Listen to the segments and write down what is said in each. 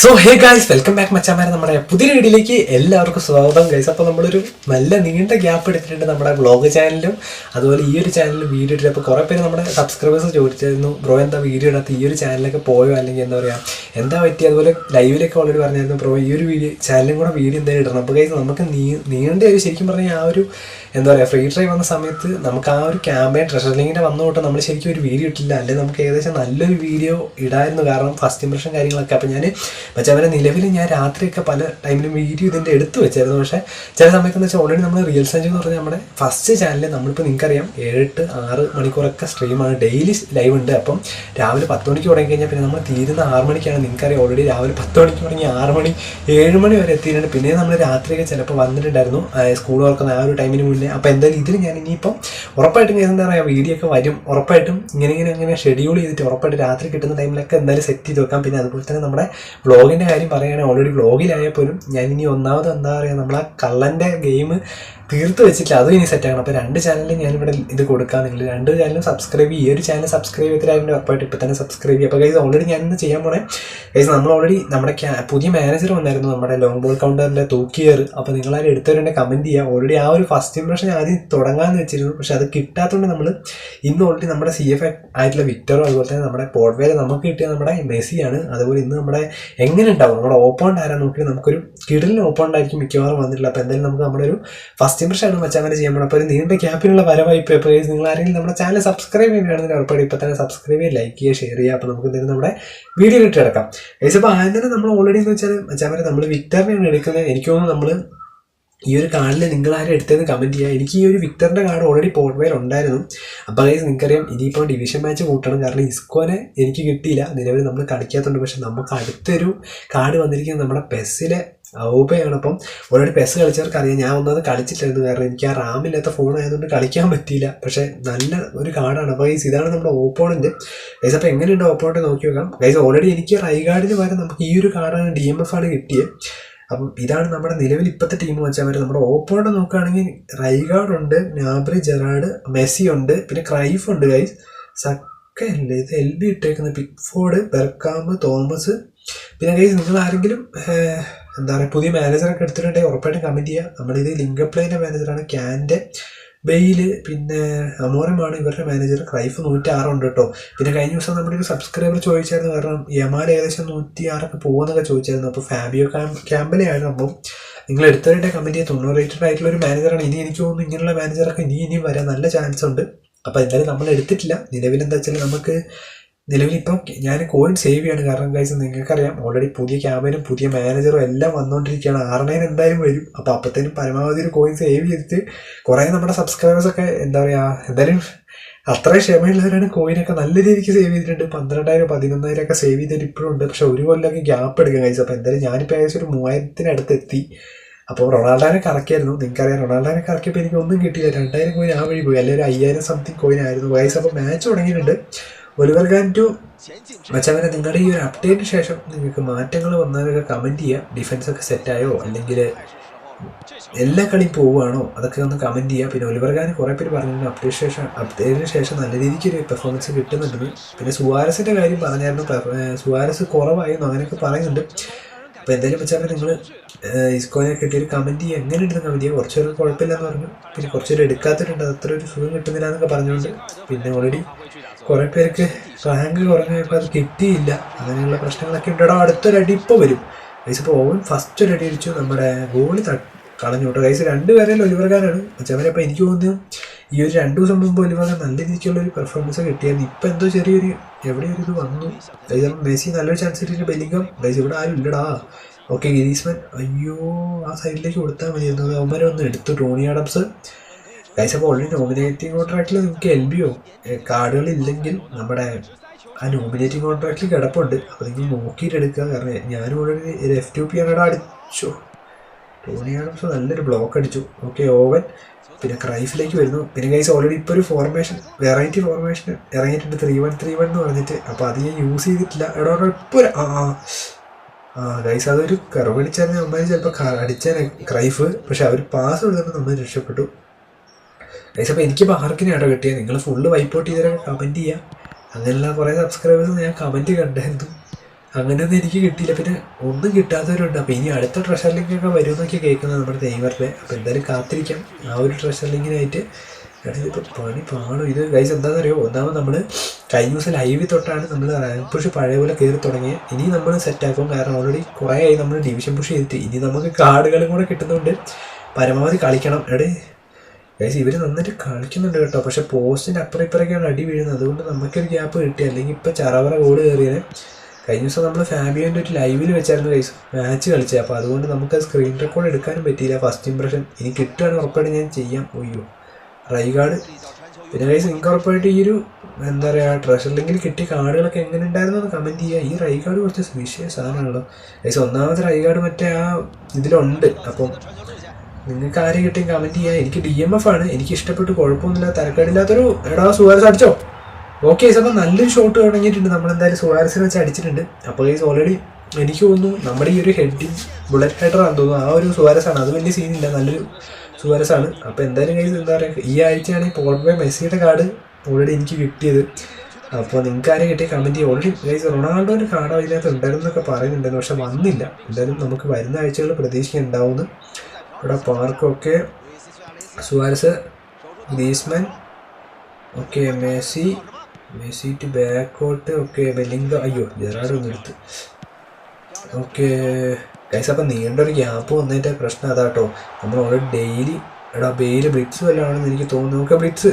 So hey guys, welcome back മച്ചാമാരെ. നമ്മുടെ പുതിയ വീഡിയോയിലേക്ക് എല്ലാവർക്കും സ്വാഗതം ഗൈസ്. അപ്പോൾ നമ്മളൊരു നല്ല നീണ്ട ഗ്യാപ്പ് എടുത്തിട്ടുണ്ട് നമ്മുടെ വ്ളോഗ് ചാനലിലും അതുപോലെ ഈ ഒരു ചാനലിലും വീഡിയോ ഇട്ടിട്ട്. അപ്പോൾ കുറേ പേര് നമ്മുടെ സബ്സ്ക്രൈബേഴ്സ് ചോദിച്ചായിരുന്നു, ബ്രോ എന്താ വീഡിയോ ഇടാത്ത, ഈ ഒരു ചാനലൊക്കെ പോയോ, അല്ലെങ്കിൽ എന്താ പറയുക എന്താ പറ്റി. അതുപോലെ ലൈവിലൊക്കെ ഓൾറെഡി പറഞ്ഞായിരുന്നു, ബ്രോ ഈ ഒരു വീഡിയോ ചാനലും കൂടെ വീഡിയോ എന്തായാലും ഇടണം. അപ്പോൾ ഗൈസ് നമുക്ക് നീണ്ട ഒരു ശരിക്കും പറഞ്ഞാൽ ആ ഒരു എന്താ പറയുക ഫ്രീ ട്രൈ വന്ന സമയത്ത് നമുക്ക് ആ ഒരു ക്യാമ്പയിൻ ട്രഷർ ലിങ്കിൻ്റെ വന്നു തൊട്ട് നമ്മൾ ശരിക്കും ഒരു വീഡിയോ ഇട്ടില്ല, അല്ലെങ്കിൽ നമുക്ക് ഏകദേശം നല്ലൊരു വീഡിയോ ഇടായിരുന്നു. കാരണം ഫസ്റ്റ് ഇംപ്രഷൻ കാര്യങ്ങളൊക്കെ. അപ്പോൾ ഞാൻ മച്ചാവരെ നിലവിൽ ഞാൻ രാത്രിയൊക്കെ പല ടൈമിലും വീഡിയോ ഇതിൻ്റെ എടുത്ത് വെച്ചായിരുന്നു. പക്ഷേ ചില സമയത്തെന്ന് വെച്ചാൽ ഓൾറെഡി നമ്മൾ റിയൽ സഞ്ജു എന്ന് പറഞ്ഞാൽ നമ്മുടെ ഫസ്റ്റ് ചാനലിൽ നമ്മളിപ്പോൾ നിങ്ങൾക്കറിയാം 7-6 മണിക്കൂറൊക്കെ സ്ട്രീമാണ്, ഡെയിലി ലൈവ് ഉണ്ട്. അപ്പം രാവിലെ 10 മണിക്ക് തുടങ്ങി കഴിഞ്ഞാൽ പിന്നെ നമ്മൾ തീരുന്ന 6 മണിക്കാണ്. നിങ്ങൾക്കറിയാം ഓൾറെഡി രാവിലെ 10 മണിക്ക് തുടങ്ങി 6 മണി 7 മണി വരെ എത്തിയിട്ടുണ്ട്. പിന്നെ നമ്മൾ രാത്രിയൊക്കെ ചിലപ്പോൾ വന്നിട്ടുണ്ടായിരുന്നു സ്കൂൾ തുറക്കുന്ന ആ ഒരു ടൈമിന് മുന്നേ. അപ്പോൾ എന്തായാലും ഇതിൽ ഞാൻ ഇനിയിപ്പം ഉറപ്പായിട്ടും എന്താ പറയുക വീഡിയോ ഒക്കെ വരും. ഉറപ്പായിട്ടും ഇങ്ങനെ ഷെഡ്യൂൾ ചെയ്തിട്ട് ഉറപ്പായിട്ട് രാത്രി കിട്ടുന്ന ടൈമിലൊക്കെ എന്തായാലും സെറ്റ് ചെയ്ത് വെക്കാം. പിന്നെ അതുപോലെ തന്നെ നമ്മുടെ വ്ളോഗിൻ്റെ കാര്യം പറയുകയാണെങ്കിൽ ഓൾറെഡി വ്ളോഗിലായാൽ പോലും ഞാൻ ഇനി ഒന്നാമത് എന്താ പറയുക നമ്മളാ കള്ളൻ്റെ ഗെയിം തീർത്ത് വെച്ചിട്ടില്ല, അതും ഇനി സെറ്റാക്കണം. അപ്പോൾ 2 ചാനലിൽ ഞാനിവിടെ ഇത് കൊടുക്കാം. നിങ്ങൾ 2 ചാനലും സബ്സ്ക്രൈബ് ചെയ്യുക. ഈ ഒരു ചാനൽ സബ്സ്ക്രൈബ് ചെയ്തിട്ടായിരുന്നു ഉറപ്പായിട്ട് ഇപ്പോൾ തന്നെ സബ്സ്ക്രൈബ് ചെയ്യുക. അപ്പോൾ ഗൈസ് ഓൾറെഡി ഞാനിന്ന് ചെയ്യാൻ പോണേ ഗൈസ്, നമ്മൾ ഓൾറെഡി നമ്മുടെ പുതിയ മാനേജർ വന്നായിരുന്നു, നമ്മുടെ ലോങ് ബോൾ കൗണ്ടറിൻ്റെ തൂക്കിയർ. അപ്പോൾ നിങ്ങളാരും എടുത്തവരുണ്ടെ കമൻറ്റ് ചെയ്യുക. ഓൾറെഡി ആ ഒരു ഫസ്റ്റ് ഇംപ്രഷൻ ആദ്യം തുടങ്ങാമെന്ന് വെച്ചിരുന്നു, പക്ഷേ അത് കിട്ടാത്തതുകൊണ്ട് നമ്മൾ ഇന്ന് ഓൾറെഡി നമ്മുടെ CF ആയിട്ടുള്ള വിക്ടറും അതുപോലെ തന്നെ നമ്മുടെ പോർട്ട്വേയിൽ നമുക്ക് കിട്ടിയ നമ്മുടെ മെസ്സിയാണ്. അതുപോലെ ഇന്ന് നമ്മുടെ എങ്ങനെ ഉണ്ടാവും നമ്മുടെ ഓപ്പോണ്ട് ആരാ നോക്കി നമുക്കൊരു കിടലിന് ഓപ്പോണ്ട് ആയിരിക്കും മിക്കവാറും വന്നിട്ടില്ല. അപ്പോൾ എന്തായാലും നമുക്ക് നമ്മുടെ ഒരു ഫസ്റ്റ് ഇംപ്രഷനാണ് മച്ചാങ്ങനെ ചെയ്യാൻ പോകണം. അപ്പോൾ ഒരു നീണ്ട ക്യാപ്പിനുള്ള വരവായി. ഇപ്പോൾ നിങ്ങൾ ആരെങ്കിലും നമ്മുടെ ചാനൽ സബ്സ്ക്രൈബ് ചെയ്യുകയാണെങ്കിൽ ഉറപ്പായിട്ട് ഇപ്പോൾ തന്നെ സബ്സ്ക്രൈബ് ചെയ്യുക, ലൈക്ക് ചെയ്യുക, ഷെയർ ചെയ്യുക. അപ്പോൾ നമുക്ക് എന്തായാലും നമ്മുടെ വീഡിയോ ഇട്ട് കിടക്കാം. അപ്പോൾ ആദ്യം തന്നെ നമ്മൾ ഓൾറെഡി എന്ന് വെച്ചാൽ മച്ചാമാരെ നമ്മൾ വിക്ടറിനെയാണ് എടുക്കുന്നത്. എനിക്ക് തോന്നുന്നു നമ്മൾ ഈ ഒരു കാർഡിൽ നിങ്ങളാരും എടുത്തതെന്ന് കമൻറ്റ് ചെയ്യുക. എനിക്ക് ഈ ഒരു വിക്ടറിൻ്റെ കാർഡ് ഓൾറെഡി പോർട്ട്വേയിൽ ഉണ്ടായിരുന്നു. അപ്പോൾ ഗൈസ് നിങ്ങൾക്കറിയാം ഇനിയിപ്പോൾ ഡിവിഷൻ മാച്ച് കൂട്ടണം, കാരണം ഇസ്കോനെ എനിക്ക് കിട്ടിയില്ല, നിലവിൽ നമ്മൾ കളിക്കാത്തതുണ്ട്. പക്ഷേ നമുക്ക് അടുത്തൊരു കാർഡ് വന്നിരിക്കുന്നത് നമ്മുടെ പെസ്സിലെ ഔബയാണ്. അപ്പം ഓൾറെഡി പെസ് കളിച്ചവർക്ക് അറിയാം, ഞാൻ ഒന്നത് കളിച്ചിട്ടായിരുന്നു, കാരണം എനിക്ക് ആ റാമില്ലാത്ത ഫോൺ ആയതുകൊണ്ട് കളിക്കാൻ പറ്റിയില്ല. പക്ഷേ നല്ല ഒരു കാർഡാണ്. അപ്പോൾ ഗൈസ് ഇതാണ് നമ്മുടെ ഓപ്പോണൻറ്റ് ഗൈസ്. അപ്പോൾ എങ്ങനെയുണ്ട് ഓപ്പോണൻറ്റ് നോക്കി നോക്കാം ഗൈസ്. ഓൾറെഡി എനിക്ക് റൈഗാർഡിന് പകരം നമുക്ക് ഈ ഒരു കാർഡാണ് DMF ആണ് കിട്ടിയത്. അപ്പം ഇതാണ് നമ്മുടെ നിലവിൽ ഇപ്പോഴത്തെ ടീം വെച്ചാൽ വരും. നമ്മുടെ ഓപ്പോണൻറ്റ് നോക്കുകയാണെങ്കിൽ റൈഗാർഡ് ഉണ്ട്, നാബ്രി, ജെറാഡ്, മെസ്സി ഉണ്ട്, പിന്നെ ക്രൈഫ് ഉണ്ട് ഗൈസ്. സക്കല്ലേ ഇത് LB ഇട്ടേക്കുന്ന, പിക്ഫോർഡ്, ബെർക്കാമ്പ്, തോമസ്. പിന്നെ ഗൈസ് നിങ്ങൾ ആരെങ്കിലും എന്താ പറയുക പുതിയ മാനേജറൊക്കെ എടുത്തിട്ടുണ്ടെങ്കിൽ ഉറപ്പായിട്ടും കമൻറ്റ് ചെയ്യുക. നമ്മളിത് ലിങ്കപ്ലേൻ്റെ മാനേജറാണ്, ക്യാൻ്റെ, ബെയില്, പിന്നെ അമോറമാണ് ഇവരുടെ മാനേജർ. ക്രൈഫ് 106 ഉണ്ട് കേട്ടോ. പിന്നെ കഴിഞ്ഞ ദിവസം നമ്മുടെ ഒരു സബ്സ്ക്രൈബർ ചോദിച്ചായിരുന്നു, കാരണം യമാൽ ഏകദേശം 106 പോകുന്നൊക്കെ ചോദിച്ചായിരുന്നു. അപ്പോൾ ഫാബിയോ ക്യാമ്പലെയാണ്. അപ്പം നിങ്ങൾ എടുത്തവരുടെ കമൻറ്റ് ചെയ്യുക. 90 റേറ്റഡ് ആയിട്ടുള്ള ഒരു മാനേജറാണ്. ഇനി എനിക്ക് തോന്നുന്നു ഇങ്ങനെയുള്ള മാനേജറൊക്കെ ഇനിയും വരാൻ നല്ല ചാൻസ് ഉണ്ട്. അപ്പോൾ എന്തായാലും നമ്മൾ എടുത്തിട്ടില്ല. നിലവിലെന്താ വെച്ചാൽ നമുക്ക് നിലവിലിപ്പം ഞാൻ കോയിൻ സേവ് ചെയ്യാണ്, കാരണം ഗൈസ് നിങ്ങൾക്കറിയാം ഓൾറെഡി പുതിയ ക്യാമ്പയിനും പുതിയ മാനേജറും എല്ലാം വന്നുകൊണ്ടിരിക്കുകയാണ്. 6 എന്തായാലും വരും. അപ്പോൾ അപ്പോഴത്തേനും പരമാവധി ഒരു കോയിൻ സേവ് ചെയ്തിട്ട് കുറേ നമ്മുടെ സബ്സ്ക്രൈബേഴ്സൊക്കെ എന്താ പറയുക എന്തായാലും അത്രയും ക്ഷമയുള്ളവരാണ് കോയിനൊക്കെ നല്ല രീതിക്ക് സേവ് ചെയ്തിട്ടുണ്ട്. 12,000 11,000 ഒക്കെ സേവ് ചെയ്തിട്ട് ഇപ്പോഴും ഉണ്ട്. പക്ഷേ ഒരു കൊല്ലമൊക്കെ ഗ്യാപ്പ് എടുക്കാം ഗൈസ്. അപ്പോൾ എന്തായാലും ഞാനിപ്പോൾ ഏകദേശം ഒരു 3000 എത്തി. അപ്പോൾ റൊണാൾഡോനെ കറക്കിയായിരുന്നു, നിങ്ങൾക്കറിയാം റൊണാൾഡോനെ കറക്കിയപ്പോൾ എനിക്കൊന്നും കിട്ടിയില്ല. 2000 കോയിൻ ആ വഴി പോയി, അല്ലെങ്കിൽ 5000 സംതിങ് കോയിൻ ആയിരുന്നു ഗൈസ്. അപ്പോൾ മാച്ച് തുടങ്ങിയിട്ടുണ്ട്. ഒലിവർ ഗാൻ ടു മച്ചവനെ നിങ്ങളുടെ ഈ ഒരു അപ്ഡേറ്റിന് ശേഷം നിങ്ങൾക്ക് മാറ്റങ്ങൾ വന്നാലൊക്കെ കമൻറ്റ് ചെയ്യുക. ഡിഫൻസൊക്കെ സെറ്റായോ അല്ലെങ്കിൽ എല്ലാ കളിയും പോവുകയാണോ അതൊക്കെ ഒന്ന് കമൻറ്റ് ചെയ്യുക. പിന്നെ ഒലിവർ ഗാൻ കുറേ പേര് പറഞ്ഞിട്ടുണ്ട് അപ്ഡേറ്റിന് ശേഷം നല്ല രീതിക്ക് ഒരു പെർഫോമൻസ് കിട്ടുന്നുണ്ടെന്ന്. പിന്നെ സുവാരസിൻ്റെ കാര്യം പറഞ്ഞായിരുന്നു, സുവാരസ് കുറവായിരുന്നു അങ്ങനെയൊക്കെ പറയുന്നുണ്ട്. അപ്പോൾ എന്തായാലും വെച്ചാൽ നിങ്ങൾ ഇസ്കോനെ കിട്ടിയൊരു കമൻറ്റ് ചെയ്യുക, എങ്ങനെ ഉണ്ടെന്ന് കമൻറ്റ് ചെയ്യുക. കുറച്ചൊരു കുഴപ്പമില്ലെന്ന് പറഞ്ഞു, പിന്നെ കുറച്ചൊരു എടുക്കാത്തിട്ടുണ്ട്, അത്ര ഒരു സുഖം കിട്ടുന്നില്ല എന്നൊക്കെ പറഞ്ഞുകൊണ്ട്. പിന്നെ ഓൾറെഡി കുറേ പേർക്ക് റാങ്ക് കുറഞ്ഞപ്പോൾ അത് കിട്ടിയില്ല, അങ്ങനെയുള്ള പ്രശ്നങ്ങളൊക്കെ ഉണ്ടോ. അടുത്തൊരടി ഇപ്പോൾ വരും ഗൈസ്. ഇപ്പോൾ ഓവൻ ഫസ്റ്റ് ഒരു അടി അടിച്ചു, നമ്മുടെ ഗോളി കളഞ്ഞു കേട്ടോ ഗൈസ്. 2 പേരിൽ ഒലിവർ ഗാനാണ് വെച്ചവരെ. അപ്പോൾ എനിക്ക് തോന്നുന്നു ഈ ഒരു 2 ദിവസം മുമ്പ് ഒലിവർ ഗാൻ നല്ല രീതിക്കുള്ളൊരു പെർഫോമൻസ് കിട്ടിയായിരുന്നു. ഇപ്പം എന്തോ ചെറിയൊരു എവിടെയൊരു ഇത് വന്നു ഗൈസ്. മെസ്സി നല്ലൊരു ചാൻസ് കിട്ടിയിട്ട് ബെല്ലിംഗം ഗൈസ് ഇവിടെ ആരും ഇല്ലടാ. ഓക്കെ ഗിരീസ്മാൻ, അയ്യോ ആ സൈഡിലേക്ക് കൊടുത്താൽ മതിയായിരുന്നു. അവന്മാരെ ഒന്ന് എടുത്തു. Tony Adams guys. അപ്പോൾ ഓൾറെഡി നോമിനേറ്റിംഗ് കോൺട്രാക്റ്റിൽ നിങ്ങൾക്ക് LBയോ കാർഡുകളില്ലെങ്കിൽ നമ്മുടെ ആ നോമിനേറ്റിംഗ് കോൺട്രാക്റ്റിൽ കിടപ്പുണ്ട്. അപ്പോൾ നിങ്ങൾ നോക്കിയിട്ട് എടുക്കുക, കാരണം ഞാനും ഓൾറെഡി F2P ആണ് അടിച്ചു. ടോണി ആഡംസ് നല്ലൊരു ബ്ലോക്ക് അടിച്ചു. ഓക്കെ ഓവൻ, പിന്നെ ക്രൈഫിലേക്ക് വരുന്നു. പിന്നെ ഗൈസ് ഓൾറെഡി ഇപ്പോൾ ഒരു ഫോർമേഷൻ വെറൈറ്റി ഫോർമേഷൻ ഇറങ്ങിയിട്ടുണ്ട്, 3-1-3-1 എന്ന് പറഞ്ഞിട്ട്. അപ്പോൾ അത് ഞാൻ യൂസ് ചെയ്തിട്ടില്ല. എവിടെ ഇപ്പോൾ ഗൈസ് അതൊരു കറവടിച്ചാൽ നമ്മൾ ചിലപ്പോൾ അടിച്ചാൽ ക്രൈഫ്, പക്ഷെ അവർ പാസ് കൊടുത്തപ്പോൾ നമ്മൾ രക്ഷപ്പെട്ടു ഗൈസ്. അപ്പോൾ എനിക്കിപ്പോൾ ആർക്കിനാട്ടോ കിട്ടിയത്. നിങ്ങൾ ഫുള്ള് വൈപ്പ് ഔട്ട് ചെയ്തവരൊക്കെ കമൻറ്റ് ചെയ്യുക. അങ്ങനെയുള്ള കുറേ സബ്സ്ക്രൈബേഴ്സ് ഞാൻ കമൻറ്റ് കണ്ടായിരുന്നു. അങ്ങനെയൊന്നും എനിക്ക് കിട്ടിയില്ല. പിന്നെ ഒന്നും കിട്ടാത്തവരുണ്ട്. അപ്പോൾ ഇനി അടുത്ത ട്രഷർ ലിങ്കൊക്കെ വരുമെന്നൊക്കെ കേൾക്കുന്നത് നമ്മുടെ നെയ്മറിൻ്റെ. അപ്പോൾ എന്തായാലും കാത്തിരിക്കാം ആ ഒരു ട്രഷർ ലിങ്കിനായിട്ട്. ഇതിപ്പോൾ പണി പാടും ഇത് ഗൈസ്. എന്താണെന്ന് അറിയോ, ഒന്നാമത് നമ്മൾ കഴിഞ്ഞ ദിവസം ലൈവിൽ തൊട്ടാണ് നമ്മൾ റാങ്ക് പുഷ് പഴയ പോലെ കയറി തുടങ്ങിയത്. ഇനി നമ്മൾ സെറ്റാക്കും, കാരണം ഓൾറെഡി കുറേ ആയി നമ്മൾ ഡിവിഷൻ പുഷ് ചെയ്തിട്ട്. ഇനി നമുക്ക് കാർഡുകളും കൂടെ കിട്ടുന്നുണ്ട്, പരമാവധി കളിക്കണം. ഗൈസ് ഇവർ നന്നായിട്ട് കളിക്കുന്നുണ്ട് കേട്ടോ. പക്ഷേ പോസ്റ്റിൻ്റെ അപ്പുറം ഇപ്പുറമൊക്കെയാണ് അടി വീഴുന്നത്. അതുകൊണ്ട് നമുക്കൊരു ഗ്യാപ്പ് കിട്ടി, അല്ലെങ്കിൽ ഇപ്പോൾ ചറവറ ഗോള് കയറിയത്. കഴിഞ്ഞ ദിവസം നമ്മൾ ഫാബിയോൻ്റെ ഒരു ലൈവിൽ വെച്ചായിരുന്നു ഗൈസ് മാച്ച് കളിച്ചത്. അപ്പോൾ അതുകൊണ്ട് നമുക്ക് സ്ക്രീൻ റെക്കോർഡ് എടുക്കാനും പറ്റിയില്ല. ഫസ്റ്റ് ഇംപ്രഷൻ ഇനി കിട്ടുകയാണെങ്കിൽ ഉറപ്പായിട്ട് ഞാൻ ചെയ്യാം. ഒയ്യോ റൈഗാർഡ്. പിന്നെ ഗൈസ് നിങ്ങൾക്ക് ഉറപ്പായിട്ട് ഈ ഒരു എന്താ പറയുക ട്രഷർ ലിങ്കിൽ കിട്ടിയ കാർഡുകളൊക്കെ എങ്ങനെ ഉണ്ടായിരുന്നു എന്ന് കമൻറ്റ് ചെയ്യുക. ഈ റൈഗാർഡ് കുറച്ച് വിഷയ സാധനമാണല്ലോ ഗൈസ്. ഒന്നാമത്തെ റൈഗാർഡ് മറ്റേ ആ ഇതിലുണ്ട്. അപ്പം നിങ്ങൾക്ക് ആരും കിട്ടിയും കമൻറ്റ് ചെയ്യുക. എനിക്ക് DMF ആണ്, എനിക്ക് ഇഷ്ടപ്പെട്ട് കുഴപ്പമൊന്നുമില്ല, തരക്കേടില്ലാത്തൊരു സുവാരസ് അടിച്ചോ. ഓക്കെ ഗൈസ്, അപ്പം നല്ലൊരു ഷോട്ട് തുടങ്ങിയിട്ടുണ്ട്. നമ്മളെന്തായാലും സുവാരസിനെ വെച്ച് അടിച്ചിട്ടുണ്ട്. അപ്പോൾ ഗൈസ് ഓൾറെഡി എനിക്ക് തോന്നുന്നു നമ്മുടെ ഈ ഒരു ഹെഡിങ് ബുള്ളറ്റ് ഹെഡറാണെന്ന് തോന്നുന്നു ആ ഒരു സുവാരസാണ്. അത് വലിയ സീനില്ല, നല്ലൊരു സുവാരസാണ്. അപ്പോൾ എന്തായാലും ഗൈസ് എന്താ പറയുക, ഈ ആഴ്ചയാണ് ഈ പോർട്ട് മെസ്സിയുടെ കാർഡ് ഓൾറെഡി എനിക്ക് കിട്ടിയത്. അപ്പോൾ നിങ്ങൾക്ക് ആരും കിട്ടിയ കമൻറ്റ് ചെയ്യുക. ഓൾറെഡി ഗൈസ് റൊണാൾഡോൻ്റെ കാർഡ് അതിനകത്ത് ഉണ്ടായിരുന്നൊക്കെ പറയുന്നുണ്ടായിരുന്നു, പക്ഷെ വന്നില്ല. എന്തായാലും നമുക്ക് വരുന്ന ആഴ്ചകൾ പ്രതീക്ഷിക്കുന്നുണ്ടാവുന്നു. ഇവിടെ പാർക്കൊക്കെ സുവാരസ്, ഗ്രീസ്മാൻ, ഓക്കെ മെസ്സി ടു ബാക്കോട്ട്, ഓക്കെ ബെല്ലിംഗ, അയ്യോ ജെറാർഡ് ഒന്ന് എടുത്ത്. ഓക്കെ ഗൈസ് അപ്പം നീണ്ടൊരു ഗ്യാപ്പ് വന്നതിൻ്റെ പ്രശ്നം അതാട്ടോ. നമ്മൾ ഓൾറെഡി ഡെയിലി ബെയില് ബ്ലിറ്റ്സ് വല്ലതാണെന്ന് എനിക്ക് തോന്നുന്നു. നമുക്ക് ബ്ലിറ്റ്സ്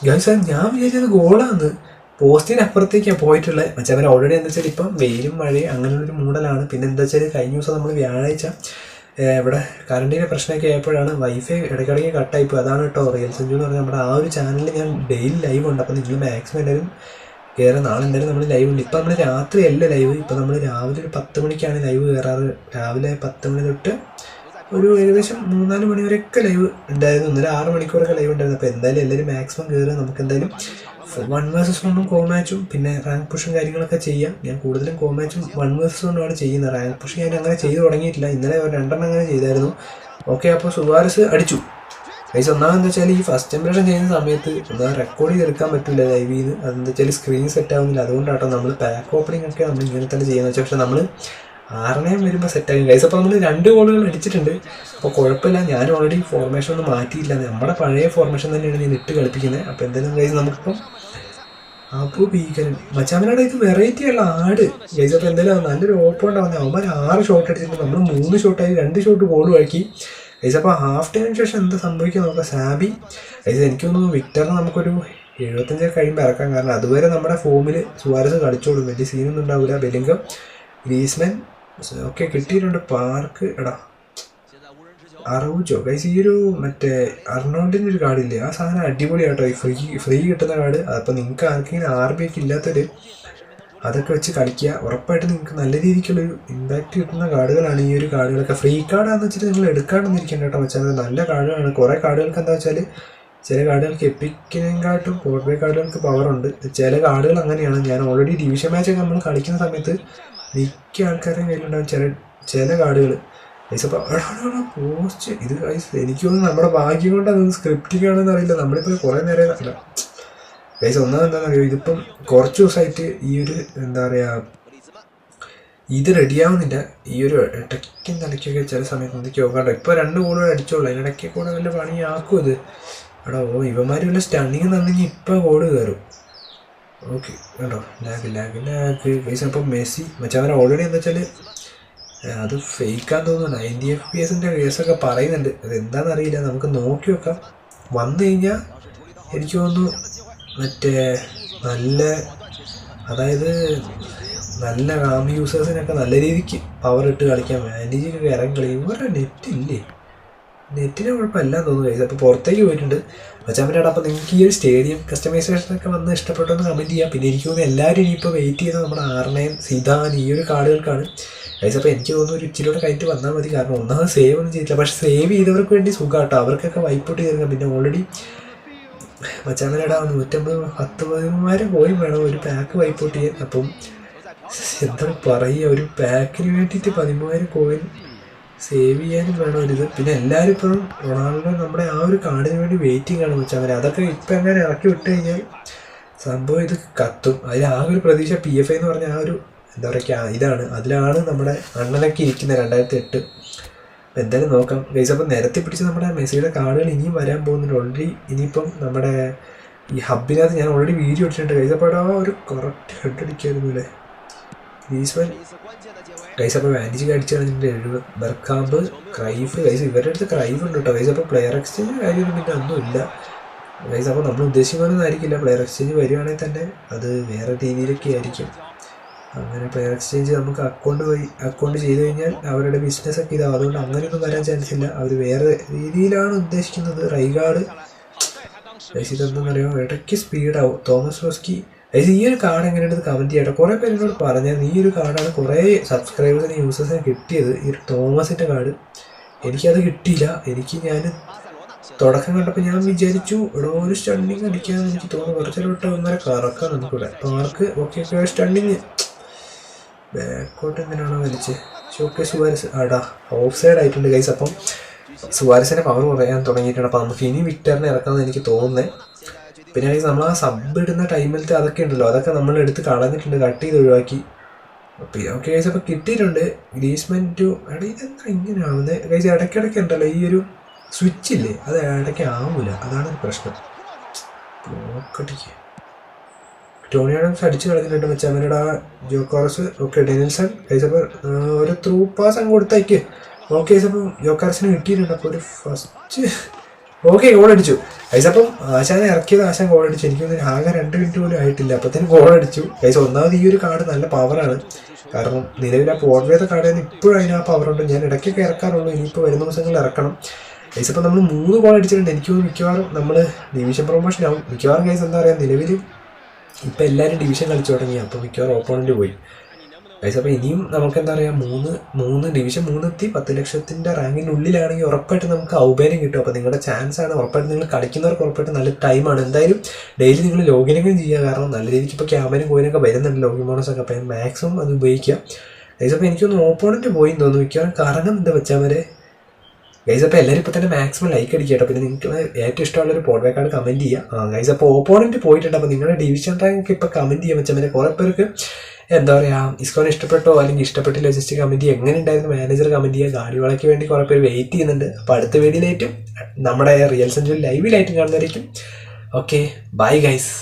ഗൈസ് ഞാൻ വിചാരിച്ചത് ഗോളാന്ന്. പോസ്റ്റിന് അപ്പുറത്തേക്കാണ് പോയിട്ടുള്ളത്. മച്ചാൻ ഓൾറെഡി എന്താ വെച്ചാൽ ഇപ്പം വെയിലും മഴയും അങ്ങനെയുള്ളൊരു മൂടലാണ്. പിന്നെ എന്താ വെച്ചാൽ കഴിഞ്ഞ ദിവസം നമ്മൾ വ്യാഴാഴ്ച ഇവിടെ കറണ്ടിൻ്റെ പ്രശ്നമൊക്കെ ആയപ്പോഴാണ് വൈഫൈ ഇടയ്ക്കിടയ്ക്ക് കട്ടായിപ്പോയി. അതാണ് കേട്ടോ റിയൽ സഞ്ജു എന്ന് പറഞ്ഞാൽ നമ്മുടെ ആ ഒരു ചാനലിൽ ഞാൻ ഡെയിലി ലൈവ് ഉണ്ട്. അപ്പോൾ നിങ്ങൾ മാക്സിമം എല്ലാവരും കയറാൻ. നാളെ എന്തായാലും നമ്മൾ ലൈവ് ഉണ്ട്. ഇപ്പം നമ്മൾ രാത്രിയല്ല ലൈവ്, ഇപ്പം നമ്മൾ രാവിലെ ഒരു 10 മണിക്കാണ് ലൈവ് കയറാറ്. രാവിലെ 10 മണി തൊട്ട് ഒരു ഏകദേശം 3-4 മണി വരെയൊക്കെ ലൈവ് ഉണ്ടായിരുന്നു. ഇന്നലെ 6 മണിക്കൂറൊക്കെ ലൈവ് ഉണ്ടായിരുന്നു. അപ്പോൾ എന്തായാലും എല്ലാവരും മാക്സിമം കയറുക. നമുക്ക് എന്തായാലും 1 vs 1 കോ മാച്ചും പിന്നെ റാങ്ക് പുഷും കാര്യങ്ങളൊക്കെ ചെയ്യാം. ഞാൻ കൂടുതലും കോ മാച്ചും 1 vs 1 ചെയ്യുന്നത്. റാങ്ക് പുഷ് ഞാൻ അങ്ങനെ ചെയ്ത് തുടങ്ങിയിട്ടില്ല. ഇന്നലെ 2 അങ്ങനെ ചെയ്തായിരുന്നു. ഓക്കെ അപ്പോൾ സുവാരസ് അടിച്ചു ഗൈസ്. ഒന്നാമെന്ന് വെച്ചാൽ ഈ ഫസ്റ്റ് ഇംപ്രഷൻ ചെയ്യുന്ന സമയത്ത് ഒന്നാ റെക്കോർഡ് ചെയ്തെടുക്കാൻ പറ്റില്ല ലൈവിൽ നിന്ന്. അതെന്താ വെച്ചാൽ സ്ക്രീൻ സെറ്റ് ആവുന്നില്ല. അതുകൊണ്ടാട്ടോ നമ്മൾ പാക്ക് ഓപ്പണിംഗ് ഒക്കെ നമ്മൾ ഇങ്ങനെ തന്നെ ചെയ്യുന്നത് വെച്ചാൽ. പക്ഷെ നമ്മൾ 6 വരുമ്പോൾ സെറ്റാകും ഗൈസ്. അപ്പോൾ നമ്മൾ 2 ഗോളുകൾ അടിച്ചിട്ടുണ്ട്. അപ്പോൾ കുഴപ്പമില്ല. ഞാൻ ഓൾറെഡി ഫോർമേഷൻ ഒന്നും മാറ്റിയില്ല, നമ്മുടെ പഴയ ഫോർമേഷൻ തന്നെയാണ് ഞാൻ ഇട്ട് കളിപ്പിക്കുന്നത്. അപ്പോൾ എന്തായാലും ഗൈസ് നമുക്കിപ്പം അപ്പോൾ ഭീകരൻ മച്ചാമനാടെ ഇത് വെറൈറ്റി ഉള്ള ആട് ഗൈസ്. അപ്പോൾ എന്തായാലും നല്ലൊരു ഓപ്പൺ ഉണ്ടാവുന്നത്. അവന്മാർ 6 ഷോട്ട് അടിച്ചിട്ടുണ്ട്, നമ്മൾ 3 ഷോട്ടായി 2 ഷോട്ട് ഗോൾ ആക്കി ഗൈസ്. അപ്പോൾ ഹാഫ് ടൈമിന് ശേഷം എന്താ സംഭവിക്കുക നോക്കാം. സാബി ഗൈസ് എനിക്ക് തോന്നുന്നു വിക്ടറിന് നമുക്കൊരു 75 കഴിയുമ്പോൾ ഇറക്കാം. കാരണം അതുവരെ നമ്മുടെ ഫോമിൽ സുവാരസ് കളിച്ചോളും, വലിയ സീനൊന്നും ഉണ്ടാവില്ല. ബെല്ലിംഗം, ഗ്രീസ്മാൻ ഓക്കെ കിട്ടിയിട്ടുണ്ട്. Park Araujo guys. ഈ ഒരു മറ്റേ അർണോൾഡിൻ്റെ ഒരു കാർഡില്ലേ, ആ സാധനം അടിപൊളിയാട്ടോ. ഈ ഫ്രീ കിട്ടുന്ന കാർഡ്. അപ്പോൾ നിങ്ങൾക്ക് ആർക്കെങ്കിലും RB ഒക്കെ ഇല്ലാത്തൊരു അതൊക്കെ വെച്ച് കളിക്കുക. ഉറപ്പായിട്ട് നിങ്ങൾക്ക് നല്ല രീതിക്കുള്ളൊരു ഇമ്പാക്റ്റ് കിട്ടുന്ന കാർഡുകളാണ് ഈ ഒരു കാർഡുകളൊക്കെ. ഫ്രീ കാർഡാണെന്ന് വെച്ചിട്ട് നിങ്ങൾ എടുക്കാണ്ടെന്ന് ഇരിക്കേണ്ട കേട്ടോ വെച്ചാൽ. നല്ല കാർഡുകളാണ്. കുറേ കാർഡുകൾക്ക് എന്താ വെച്ചാൽ ചില കാർഡുകൾക്ക് എപ്പിക്കിനെക്കാട്ടും പോർട്രേ കാർഡുകൾക്ക് പവറുണ്ട്. ചില കാർഡുകൾ അങ്ങനെയാണ്. ഞാൻ ഓൾറെഡി ഡിവിഷൻ മാച്ചൊക്കെ നമ്മൾ കളിക്കുന്ന സമയത്ത് മിക്ക ആൾക്കാരുടെയും കയ്യിലുണ്ടാകും ചില കാർഡുകൾ ഗൈസ്. അപ്പോൾ പോസ്റ്റ് ഇത് ഗൈസ് എനിക്ക് തോന്നുന്നു നമ്മുടെ ഭാഗ്യം കൊണ്ട് അതൊന്ന് സ്ക്രിപ്റ്റിംഗ് ആണെന്ന് അറിയില്ല. നമ്മളിപ്പോൾ കുറേ നേരം അല്ല ഗൈസ്. ഒന്നാമെന്താണെന്ന് അറിയുമോ, ഇതിപ്പം കുറച്ച് ദിവസമായിട്ട് ഈ ഒരു എന്താ പറയുക ഇത് റെഡിയാവുന്നില്ല. ഈ ഒരു ഇടയ്ക്കും തലയ്ക്കൊക്കെ ചില സമയത്ത് എന്തൊക്കെയോ കണ്ടോ. ഇപ്പോൾ 2 ഗോളുകൾ അടിച്ചോളൂ, അതിനിടയ്ക്ക് കൂടെ വല്ല പണിയാക്കും ഇത്. ഇവന്മാർ വല്ല സ്റ്റണ്ണിങ് തന്നെങ്കിൽ ഇപ്പോൾ ഗോള് കയറും. ഓക്കെ കണ്ടോ ലാഗ് ഗൈസ്. അപ്പം മെസ്സി മച്ചാൻ ഓൾറെഡി എന്താ വെച്ചാൽ അത് ഫേക്കാന്ന് തോന്നുന്നു. 90 FPS കേസൊക്കെ പറയുന്നുണ്ട്. അതെന്താണെന്ന് അറിയില്ല, നമുക്ക് നോക്കി നോക്കാം. വന്നു കഴിഞ്ഞാൽ എനിക്ക് തോന്നുന്നു മറ്റേ അതായത് നല്ല റാം യൂസേഴ്സിനൊക്കെ നല്ല രീതിക്ക് പവർ ഇട്ട് കളിക്കാൻ വാൻഡേജൊക്കെ ഇറങ്ങി കളിക്കും. വേറെ നെറ്റിന് കുഴപ്പമില്ല തോന്നുന്നു ഗൈസ്. അപ്പോൾ പുറത്തേക്ക് പോയിട്ടുണ്ട് മച്ചാമ്പനാട്. അപ്പോൾ നിങ്ങൾക്ക് ഈ ഒരു സ്റ്റേഡിയം കസ്റ്റമൈസേഷനൊക്കെ വന്ന് ഇഷ്ടപ്പെട്ടെന്ന് കമൻറ്റ് ചെയ്യാം. പിന്നെ എനിക്ക് തോന്നുന്നു എല്ലാവരും ഇനിയിപ്പോൾ വെയിറ്റ് ചെയ്യുന്നത് നമ്മുടെ ആർണയൻ, സിദാൻ ഈ ഒരു കാർഡുകൾക്കാണ് ഗൈസ്. അപ്പോൾ എനിക്ക് തോന്നുന്നു ഒരു ഇച്ചിരിയോടെ കഴിഞ്ഞിട്ട് വന്നാൽ മതി. കാരണം ഒന്നാമത് സേവ് ഒന്നും ചെയ്തില്ല. പക്ഷേ സേവ് ചെയ്തവർക്ക് വേണ്ടി സുഖമാട്ടോ, അവർക്കൊക്കെ വൈപ്പോട്ട് കയറുക. പിന്നെ ഓൾറെഡി മച്ചാമ്പനാടാ 150-10 കോയിൻ വേണം ഒരു പാക്ക് വൈപ്പോട്ട് ചെയ്യാൻ. അപ്പം എന്താ പറയുക, ഒരു പാക്കിന് വേണ്ടിയിട്ട് 13,000 കോയിൻ സേവ് ചെയ്യാനും വേണം ഒരിത്. പിന്നെ എല്ലാവരും ഇപ്പോഴും റൊണാൾഡോ നമ്മുടെ ആ ഒരു കാർഡിന് വേണ്ടി വെയിറ്റിംഗ് ആണ് വെച്ചാൽ. അതൊക്കെ ഇപ്പം എങ്ങനെ ഇറക്കി വിട്ട് കഴിഞ്ഞാൽ സംഭവം ഇത് കത്തും. അതിൽ ആ ഒരു പ്രതീക്ഷ PFA എന്ന് പറഞ്ഞ ആ ഒരു എന്താ പറയുക ഇതാണ്, അതിലാണ് നമ്മുടെ അണ്ണനൊക്കെ ഇരിക്കുന്നത് 2008. എന്തായാലും നോക്കാം ഗൈസ്. അപ്പം നിരത്തി പിടിച്ച് നമ്മുടെ മെസ്സിയുടെ കാർഡുകൾ ഇനിയും വരാൻ പോകുന്നുണ്ട്. ഓൾറെഡി ഇനിയിപ്പം നമ്മുടെ ഈ ഹബിനകത്ത് ഞാൻ ഓൾറെഡി വീഡിയോ ഇട്ടിട്ടുണ്ട് ഗൈസ്. അപ്പോൾ ആ ഒരു കറക്റ്റ് ഹെഡ് അടിക്കായിരുന്നു അല്ലേ ഗ്രീസ്മാൻ ഗൈസ്. അപ്പോൾ വാൻഡിജ് അടിച്ച് കളഞ്ഞിട്ടുണ്ട് 70. ബെർക്കാമ്പ്, ക്രൈഫ് ഗൈസ്, ഇവരുടെ അടുത്ത് ക്രൈഫ് ഉണ്ട് കേട്ടോ ഗൈസ്. അപ്പോൾ പ്ലെയർ എക്സ്ചേഞ്ച് കാര്യമൊന്നും പിന്നെ ഒന്നുമില്ല ഗൈസ്. അപ്പോൾ നമ്മൾ ഉദ്ദേശിക്കുന്നതൊന്നും ആയിരിക്കില്ല. പ്ലെയർ എക്സ്ചേഞ്ച് വരികയാണെങ്കിൽ തന്നെ അത് വേറെ രീതിയിലൊക്കെ ആയിരിക്കും. അങ്ങനെ പ്ലെയർ എക്സ്ചേഞ്ച് നമുക്ക് അക്കൗണ്ട് ചെയ്ത് കഴിഞ്ഞാൽ അവരുടെ ബിസിനസ്സൊക്കെ ഇതാവും. അതുകൊണ്ട് അങ്ങനെയൊന്നും വരാൻ ചാൻസ് ഇല്ല. അവർ വേറെ രീതിയിലാണ് ഉദ്ദേശിക്കുന്നത്. റൈഗാർഡ് ഗൈസ് ഇതെന്താണെന്നറിയോ, ഇടയ്ക്ക് സ്പീഡാവും. തോമസ് റോസ്കി ഗൈസ് ഈ ഒരു കാർഡ് എങ്ങനെയുണ്ട് കമൻറ്റ് ചെയ്യട്ടെ. കുറേ പേരോട് പറഞ്ഞാൽ ഈ ഒരു കാർഡാണ് കുറേ സബ്സ്ക്രൈബേഴ്സിന് യൂസേഴ്സിന് കിട്ടിയത്, ഈ ഒരു തോമസിൻ്റെ കാർഡ്. എനിക്കത് കിട്ടിയില്ല. ഞാൻ തുടക്കം കണ്ടപ്പോൾ ഞാൻ വിചാരിച്ചു ഇവിടെ ഒരു സ്റ്റണ്ണിങ് അടിക്കാമെന്ന് എനിക്ക് തോന്നുന്നു. കുറച്ചൊരു ഒന്നര കറക്കാം നമുക്കിവിടെ. പാർക്ക് ഓക്കെ സ്റ്റണ്ണിങ് ബാക്കോട്ട് എങ്ങനെയാണോ വലിച്ച് ഷോക്കെ സുവാരസ് ആടാ ഓഫ് സൈഡ് ആയിട്ടുണ്ട് ഗൈസ്. അപ്പം സുവാരസിൻ്റെ പവർ കുറയാൻ തുടങ്ങിയിട്ടുണ്ട്. അപ്പം നമുക്ക് ഇനി വിക്ടറിനെ ഇറക്കാമെന്ന് എനിക്ക് തോന്നുന്നത്. പിന്നെ ഗൈസ് നമ്മൾ ആ സബ് ഇടുന്ന ടൈമിലത്തെ അതൊക്കെ ഉണ്ടല്ലോ, അതൊക്കെ നമ്മൾ എടുത്ത് കളഞ്ഞിട്ടുണ്ട്, കട്ട് ചെയ്ത് ഒഴിവാക്കി. Okay guys. അപ്പോൾ കിട്ടിയിട്ടുണ്ട് ഗ്രീസ്മാൻ ടു. എടാ ഇതെന്താ ഇങ്ങനെ ആവുന്നത് ഗൈസ്? ഇടയ്ക്കിടയ്ക്ക് ഉണ്ടല്ലോ ഈ ഒരു സ്വിച്ച് ഇല്ലേ, അത് ഇടയ്ക്ക് ആവൂല, അതാണ് ഒരു പ്രശ്നം. ബ്ലോക്കടിക്ക് ടോണി ആഡംസ് അടിച്ച് കളഞ്ഞിട്ടുണ്ട് മെച്ചാമരുടെ ആ ജോക്കോറസ്. Okay Denilson guys. അപ്പോൾ ഒരു ത്രൂ പാസ് അങ്ങ് കൊടുത്തേക്ക്. Okay guys. അപ്പം ജോക്കോറസിന് കിട്ടിയിട്ടുണ്ട്. അപ്പോൾ ഒരു ഫസ്റ്റ് ഓക്കെ ഗോൾ അടിച്ചു ഗൈസ്. അപ്പം ആശാനെ ഇറക്കിയത് ആശാൻ ഗോൾ അടിച്ചു. എനിക്കൊന്നും ആകെ 2 മിനിറ്റ് പോലും ആയിട്ടില്ല അപ്പത്തേനും ഗോൾ അടിച്ചു ഗൈസ്. ഒന്നാമത് ഈ ഒരു കാർഡ് നല്ല പവറാണ്. കാരണം നിലവിൽ ആ പോർവേത്തെ കാർഡ് തന്നെ ഇപ്പോഴും അതിന് ആ പവറുണ്ട്. ഞാൻ ഇടയ്ക്കൊക്കെ ഇറക്കാറുള്ളൂ, ഇനിയിപ്പോൾ വരുന്ന ദിവസങ്ങളിൽ ഇറക്കണം ഗൈസ്. അപ്പോൾ നമ്മൾ 3 ഗോൾ അടിച്ചിട്ടുണ്ട്. എനിക്ക് മിക്കവാറും നമ്മൾ ഡിവിഷൻ പ്രൊമോഷൻ ആവും മിക്കവാറും ഗൈസ്. എന്താ പറയുക, നിലവിൽ ഇപ്പം എല്ലാവരും ഡിവിഷൻ കളിച്ചു തുടങ്ങി. അപ്പോൾ മിക്കവാറും ഓപ്പോണൻറ്റ് പോയി ഗൈസ്. അപ്പോൾ ഇനിയും നമുക്ക് എന്താ പറയുക ഡിവിഷൻ 3 എത്തി 10 ലക്ഷത്തിൻ്റെ റാങ്കിനുള്ളിലാണെങ്കിൽ ഉറപ്പായിട്ട് നമുക്ക് ഔപേര്യം കിട്ടും. അപ്പോൾ നിങ്ങളുടെ ചാൻസ് ആണ്. ഉറപ്പായിട്ട് നിങ്ങൾ കളിക്കുന്നവർക്ക് ഉറപ്പായിട്ട് നല്ല ടൈമാണ്. എന്തായാലും ഡെയിലി നിങ്ങൾ ലോഗിനെങ്കിലും ചെയ്യുക. കാരണം നല്ല രീതിക്ക് ഇപ്പോൾ ക്യാമറയും കോയിനൊക്കെ വരുന്നുണ്ട് ലോഗിൻ ബോണസൊക്കെ. അപ്പോൾ മാക്സിമം അത് ഉപയോഗിക്കുക ഗൈസ്. അപ്പോൾ എനിക്കൊന്ന് ഓപ്പോണൻറ്റ് പോയി തോന്നുന്നു മിക്കവാറും. കാരണം എന്താ വെച്ചാൽ വരെ ഗൈസ്. അപ്പോൾ എല്ലാവരും ഇപ്പോൾ തന്നെ മാക്സിമം ലൈക്ക് അടിക്കട്ടോ. പിന്നെ നിങ്ങൾക്ക് ഏറ്റവും ഇഷ്ടമുള്ളൊരു പോർട്രേ കാർഡ് കമൻറ്റ് ചെയ്യുക ഗൈസ്. അപ്പോൾ ഓപ്പോണൻറ്റ് പോയിട്ടുണ്ട്. അപ്പോൾ നിങ്ങളുടെ ഡിവിഷൻ റാങ്ക് ഇപ്പോൾ കമൻറ്റ് ചെയ്യാൻ വെച്ചാൽ പിന്നെ കുറേ പേർക്ക് എന്താ പറയുക ഇസ്കോനെ ഇഷ്ടപ്പെട്ടോ അല്ലെങ്കിൽ ഇഷ്ടപ്പെട്ടില്ല ജസ്റ്റ് കമൻറ്റ് ചെയ്യുക. എങ്ങനെ ഉണ്ടായിരുന്നു മാനേജർ കമൻറ്റ് ചെയ്യുക. ഗാഡിയോളയ്ക്ക് വേണ്ടി കുറേ പേര് വെയിറ്റ് ചെയ്യുന്നുണ്ട്. അപ്പോൾ അടുത്ത വീഡിയോയിലായിട്ടും നമ്മുടെ റിയൽ സെഞ്ചുറി ലൈവിലായിട്ടും കാണുന്നതായിരിക്കും. Okay bye guys.